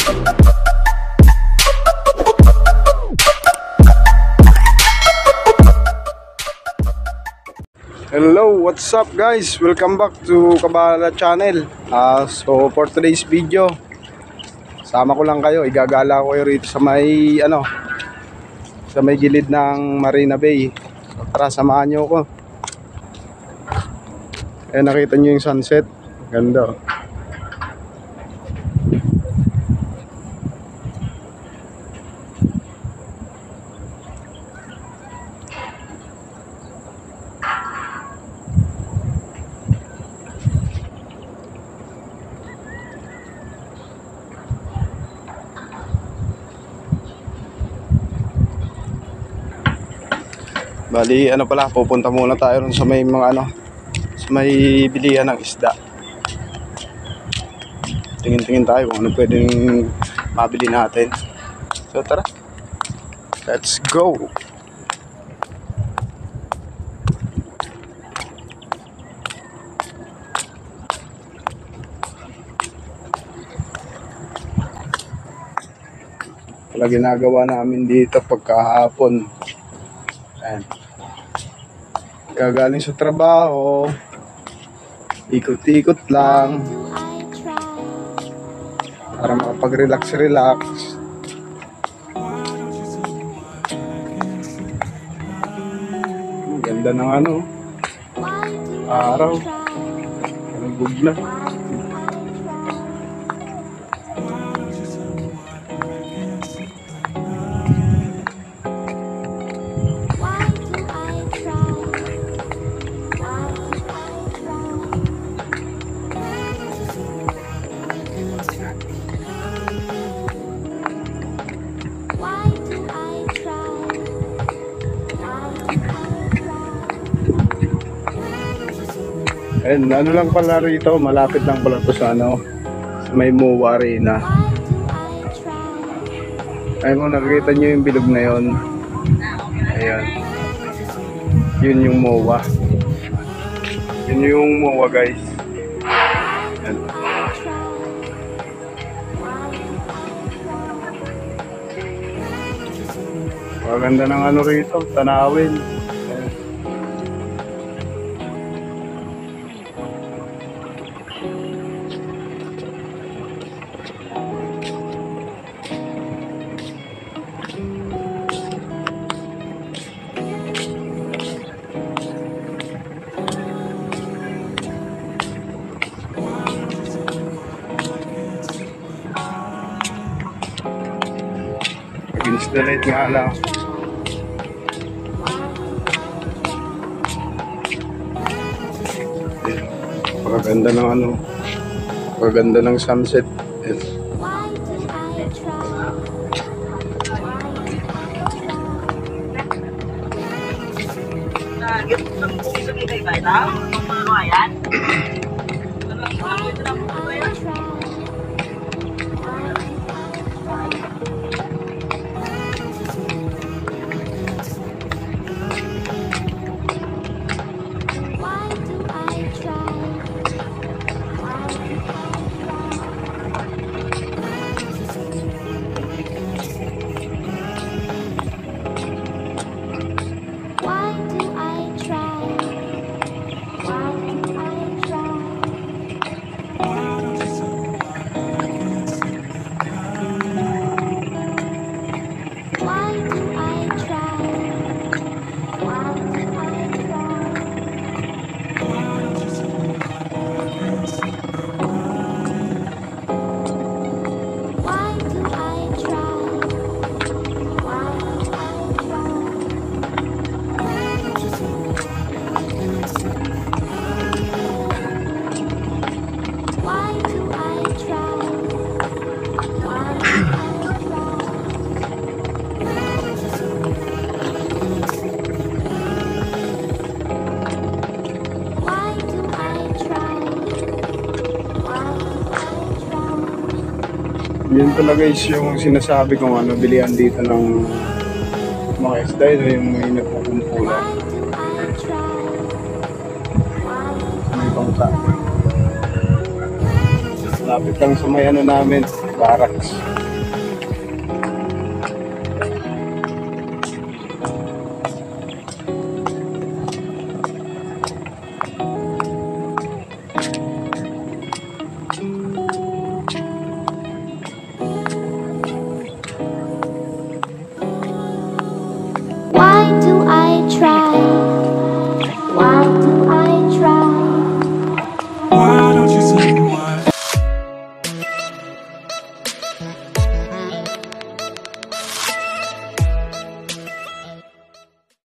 Hello, what's up guys? Welcome back to Kabala channel. So for today's video, sama ko lang kayo, igagala ko kayo rito sa may sa may gilid ng Marina Bay. So tara, samahan niyo ako. Nakita niyo yung sunset. Ganda. Bali, pala, pupunta muna tayo ron sa may mga sa may bilihan ng isda. Tingin-tingin tayo kung ano pwedeng mabili natin. So tara, let's go. Wala ginagawa namin dito pagkahapon. Ayan. Kagaling sa trabaho, ikot-ikot lang para makapag-relax. Ganda ng araw. Nagug na. And lang pala rito, malapit lang pala to sa sa may Marina. Ay kung nakikita nyo yung bilog na yon, ayan, yun yung MOA. Yun yung MOA guys. Ayan. Maganda ng rito, tanawin. Against the light nga lang. Pagaganda ng pagaganda ng sunset. Yun talaga is yung sinasabi kong bilihan dito ng mga isda, yung may nagpukumpulan. May bangka. Lapit lang sa may namin. Barracks.